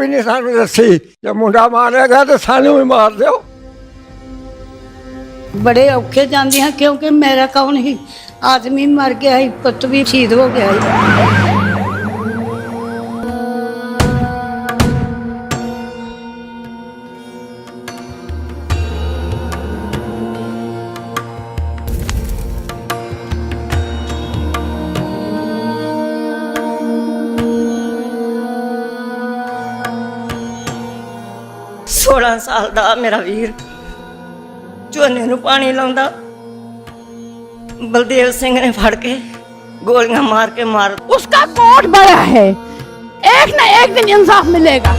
भी नहीं सानू दसी जब मुंडा मारेगा तो सानू भी मार दो। बड़े औखे जाते हैं क्योंकि मेरा कौन ही आदमी मर गया ही, पुत भी शहीद हो गया ही। 16 ਸਾਲ ਦਾ ਮੇਰਾ ਵੀਰ ਝੋਨੇ ਨੂੰ ਪਾਣੀ ਲਾਉਂਦਾ, बलदेव सिंह ने फड़ के गोलियां मार के मार। उसका कोट बड़ा है, एक ना एक दिन इंसाफ मिलेगा।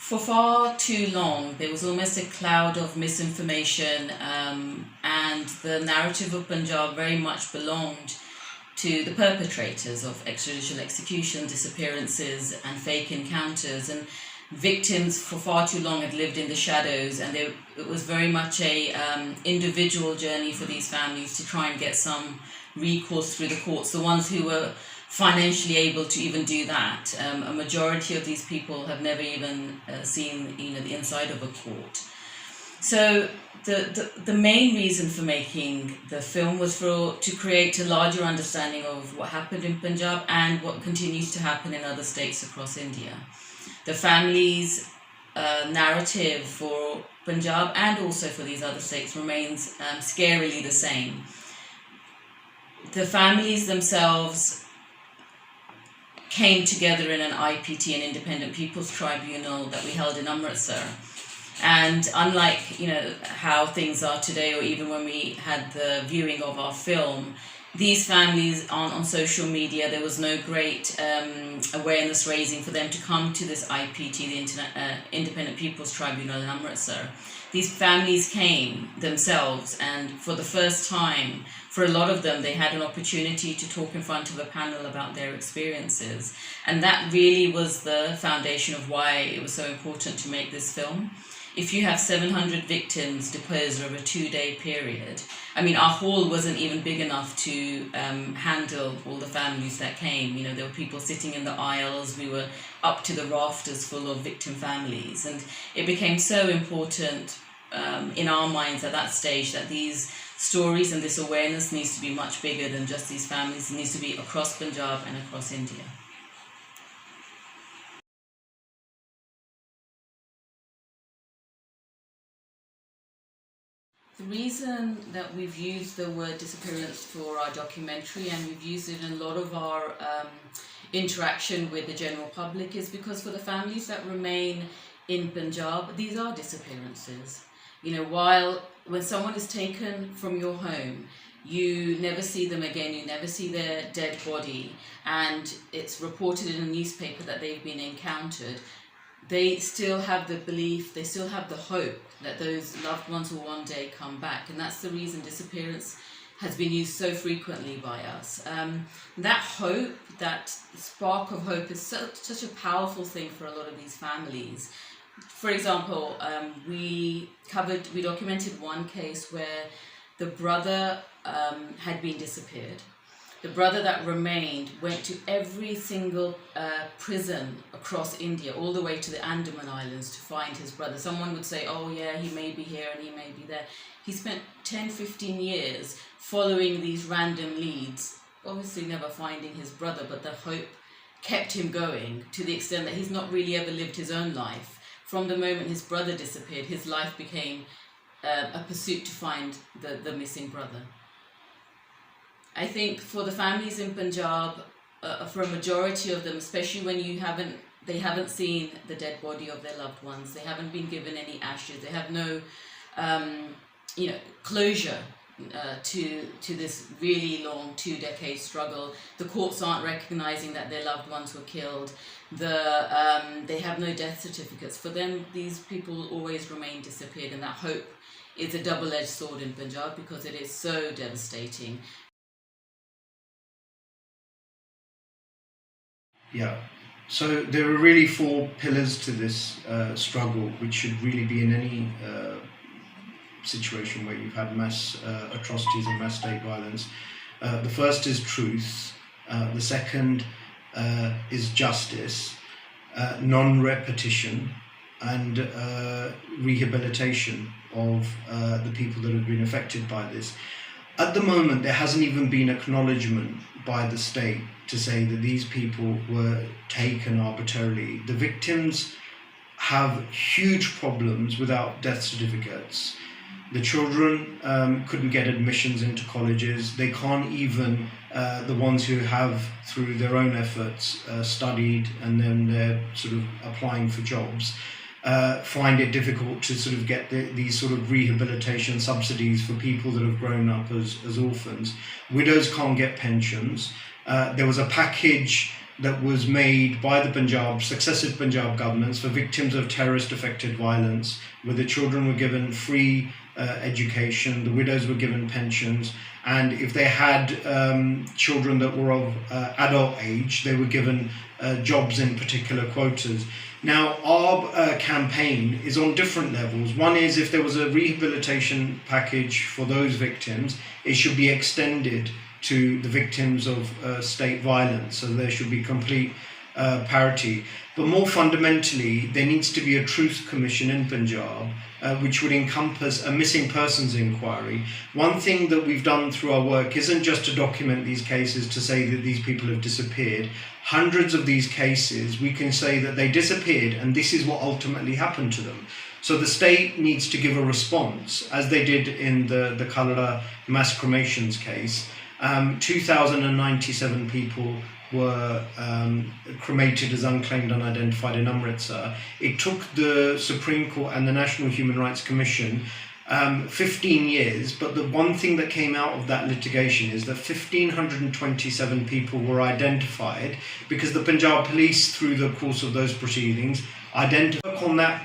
For far too long, there was almost a cloud of misinformation, and the narrative of Punjab very much belonged to the perpetrators of extrajudicial execution, disappearances and fake encounters, and victims for far too long had lived in the shadows, and it was very much a individual journey for these families to try and get some recourse through the courts, the ones who were financially able to even do that. A majority of these people have never even seen the inside of a court. So the main reason for making the film was to create a larger understanding of what happened in Punjab and what continues to happen in other states across India. The family's narrative for Punjab and also for these other states remains scarily the same. The families themselves came together in an IPT, an Independent People's Tribunal, that we held in Amritsar. And unlike how things are today, or even when we had the viewing of our film, these families on social media, there was no great awareness raising for them to come to this IPT, the Independent People's Tribunal in Amritsar. These families came themselves, and for the first time, for a lot of them, they had an opportunity to talk in front of a panel about their experiences. And that really was the foundation of why it was so important to make this film. If you have 700 victims deposed over a 2-day period, I mean, our hall wasn't even big enough to handle all the families that came. There were people sitting in the aisles. We were up to the rafters full of victim families. And it became so important in our minds at that stage that these stories and this awareness needs to be much bigger than just these families. It needs to be across Punjab and across India. The reason that we've used the word disappearance for our documentary, and we've used it in a lot of our interaction with the general public, is because for the families that remain in Punjab, these are disappearances. When someone is taken from your home, you never see them again, you never see their dead body, and it's reported in a newspaper that they've been encountered. They still have the belief, they still have the hope that those loved ones will one day come back. And that's the reason disappearance has been used so frequently by us. That hope, that spark of hope, is such a powerful thing for a lot of these families. For example, we documented one case where the brother had been disappeared. The brother that remained went to every single prison across India, all the way to the Andaman Islands, to find his brother. Someone would say, oh yeah, he may be here and he may be there. He spent 10-15 years following these random leads, obviously never finding his brother, but the hope kept him going to the extent that he's not really ever lived his own life. From the moment his brother disappeared, his life became a pursuit to find the missing brother. I think for the families in Punjab, for a majority of them, especially when they haven't seen the dead body of their loved ones, they haven't been given any ashes, they have no closure to this really long 2-decade struggle. The courts aren't recognizing that their loved ones were killed. They have no death certificates. For them, these people will always remain disappeared, and that hope is a double-edged sword in Punjab because it is so devastating. Yeah, so there are really 4 pillars to this struggle, which should really be in any situation where you've had mass atrocities and mass state violence. The first is truth. The second is justice, non-repetition, and rehabilitation of the people that have been affected by this. At the moment, there hasn't even been acknowledgement by the state to say that these people were taken arbitrarily. The victims have huge problems without death certificates. The children couldn't get admissions into colleges. They can't even, the ones who have, through their own efforts, studied and then they're sort of applying for jobs, find it difficult to sort of get these sort of rehabilitation subsidies for people that have grown up as orphans. Widows can't get pensions. There was a package that was made by the successive Punjab governments for victims of terrorist-affected violence, where the children were given free education, the widows were given pensions, and if they had children that were of adult age, they were given jobs in particular quotas. Now, our campaign is on different levels. One is, if there was a rehabilitation package for those victims, it should be extended to the victims of state violence, so there should be complete parity. But more fundamentally, there needs to be a truth commission in Punjab, which would encompass a missing persons inquiry. One thing that we've done through our work isn't just to document these cases to say that these people have disappeared. Hundreds of these cases, we can say that they disappeared and this is what ultimately happened to them. So the state needs to give a response, as they did in the Kallara mass cremations case. 2,097 people were cremated as unclaimed unidentified in Amritsar. It took the Supreme Court and the National Human Rights Commission 15 years, but the one thing that came out of that litigation is that 1,527 people were identified because the Punjab police, through the course of those proceedings, identified on that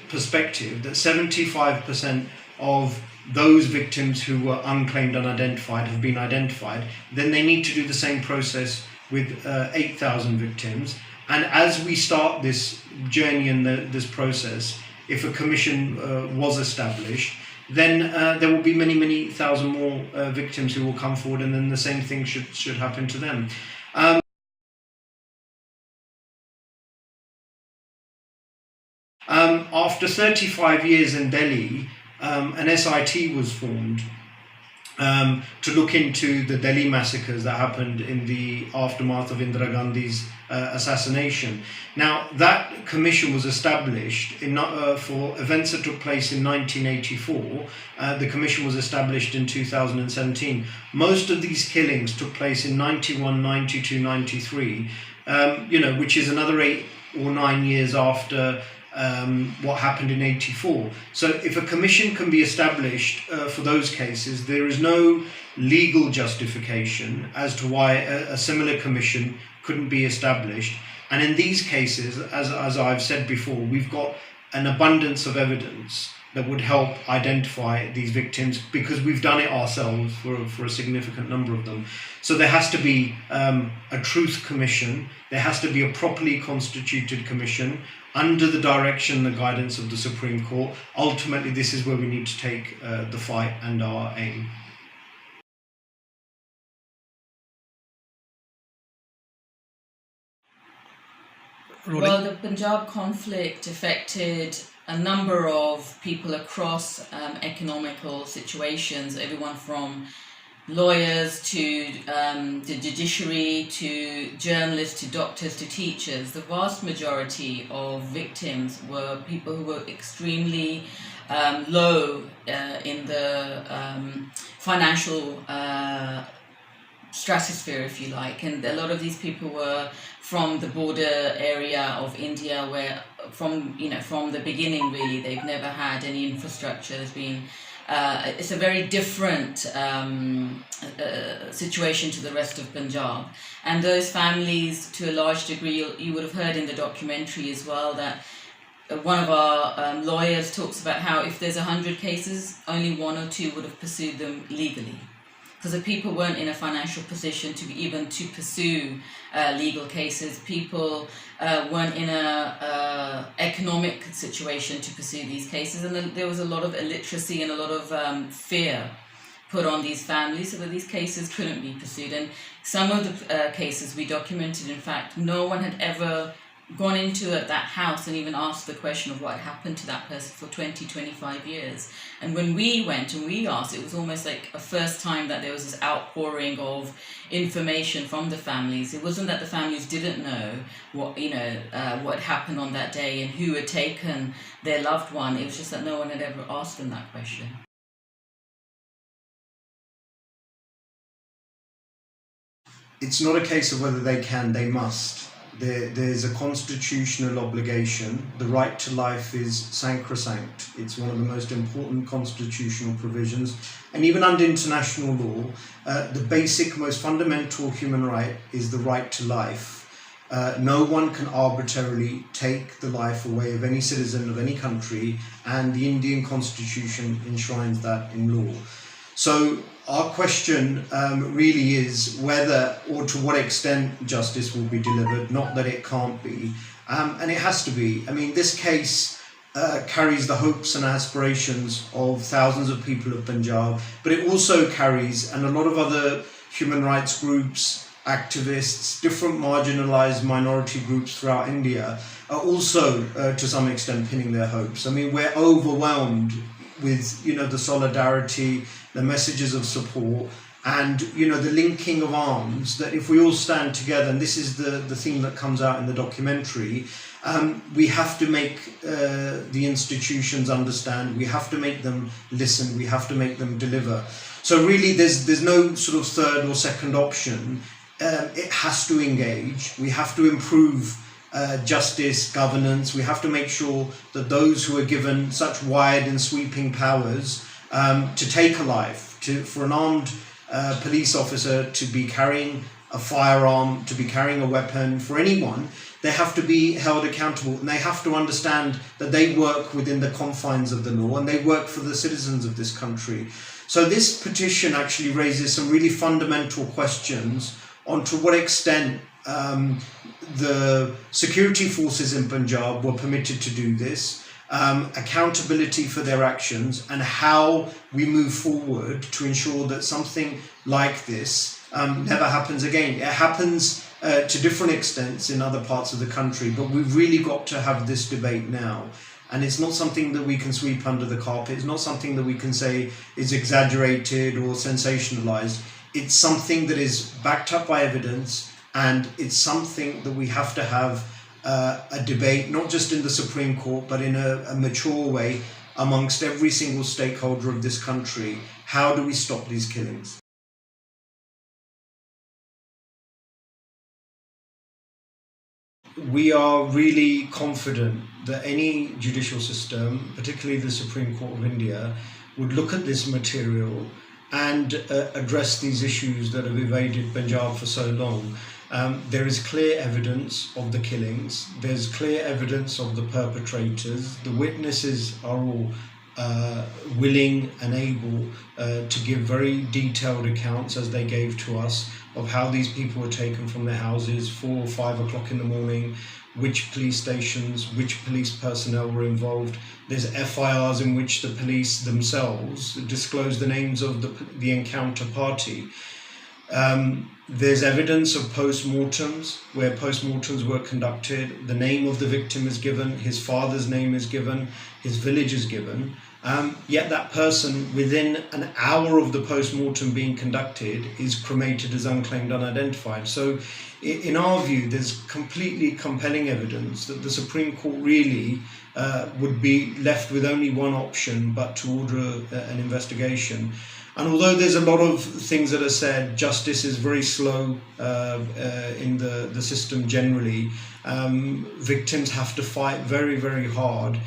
perspective that 75% of those victims who were unclaimed unidentified have been identified. Then they need to do the same process with 8,000 victims. And as we start this journey and this process, if a commission was established, then there will be many, many thousand more victims who will come forward, and then the same thing should happen to them. After 35 years in Delhi, an SIT was formed to look into the Delhi massacres that happened in the aftermath of Indira Gandhi's assassination. Now, that commission was established for events that took place in 1984. The commission was established in 2017. Most of these killings took place in 91, 92, 93, which is another 8 or 9 years after what happened in 84. So if a commission can be established for those cases, there is no legal justification as to why a similar commission couldn't be established. And in these cases, as I've said before, we've got an abundance of evidence that would help identify these victims because we've done it ourselves for a significant number of them. So there has to be a truth commission, there has to be a properly constituted commission under the direction and the guidance of the Supreme Court. Ultimately, this is where we need to take the fight and our aim. Well, the Punjab conflict affected a number of people across economical situations, everyone from lawyers to the judiciary to journalists to doctors to teachers. The vast majority of victims were people who were extremely low in the financial stratosphere, if you like, and a lot of these people were from the border area of India, where from the beginning really they've never had any infrastructure. There's been it's a very different situation to the rest of Punjab, and those families, to a large degree, you would have heard in the documentary as well that one of our lawyers talks about how if there's 100 cases, only 1 or 2 would have pursued them legally. because the people weren't in a financial position to even to pursue legal cases. People weren't in a economic situation to pursue these cases, and then there was a lot of illiteracy and a lot of fear put on these families so that these cases couldn't be pursued. And some of the cases we documented, in fact, no one had ever gone into that house and even asked the question of what happened to that person for 20, 25 years. And when we went and we asked, it was almost like a first time that there was this outpouring of information from the families. It wasn't that the families didn't know what happened on that day and who had taken their loved one. It was just that no one had ever asked them that question. It's not a case of whether they can, they must. There's a constitutional obligation. The right to life is sacrosanct. It's one of the most important constitutional provisions. And even under international law, the basic, most fundamental human right is the right to life. No one can arbitrarily take the life away of any citizen of any country, and the Indian constitution enshrines that in law. So our question really is whether or to what extent justice will be delivered, not that it can't be, and it has to be. I mean, this case carries the hopes and aspirations of thousands of people of Punjab, but it also carries, and a lot of other human rights groups, activists, different marginalized minority groups throughout India are also to some extent pinning their hopes. I mean, we're overwhelmed with the solidarity, the messages of support, and the linking of arms, that if we all stand together, and this is the theme that comes out in the documentary, we have to make the institutions understand, we have to make them listen, we have to make them deliver. So really there's no sort of third or second option. It has to engage. We have to improve justice, governance. We have to make sure that those who are given such wide and sweeping powers to take a life, for an armed police officer to be carrying a firearm, to be carrying a weapon, for anyone, they have to be held accountable, and they have to understand that they work within the confines of the law and they work for the citizens of this country. So this petition actually raises some really fundamental questions on to what extent the security forces in Punjab were permitted to do this, accountability for their actions, and how we move forward to ensure that something like this never happens again. It happens to different extents in other parts of the country, but we've really got to have this debate now. And it's not something that we can sweep under the carpet. It's not something that we can say is exaggerated or sensationalized. It's something that is backed up by evidence, and it's something that we have to have a debate, not just in the Supreme Court, but in a mature way amongst every single stakeholder of this country. How do we stop these killings? We are really confident that any judicial system, particularly the Supreme Court of India, would look at this material and address these issues that have evaded Punjab for so long. There is clear evidence of the killings. There's clear evidence of the perpetrators. The witnesses are all willing and able to give very detailed accounts, as they gave to us, of how these people were taken from their houses 4 or 5 o'clock in the morning, which police stations, which police personnel were involved. There's FIRs in which the police themselves disclose the names of the encounter party. There's evidence of post-mortems, where post-mortems were conducted. The name of the victim is given, his father's name is given, his village is given. Yet that person, within an hour of the post-mortem being conducted, is cremated as unclaimed, unidentified. So in our view, there's completely compelling evidence that the Supreme Court really would be left with only one option, but to order an investigation. And although there's a lot of things that are said, justice is very slow in the system generally. Victims have to fight very, very hard.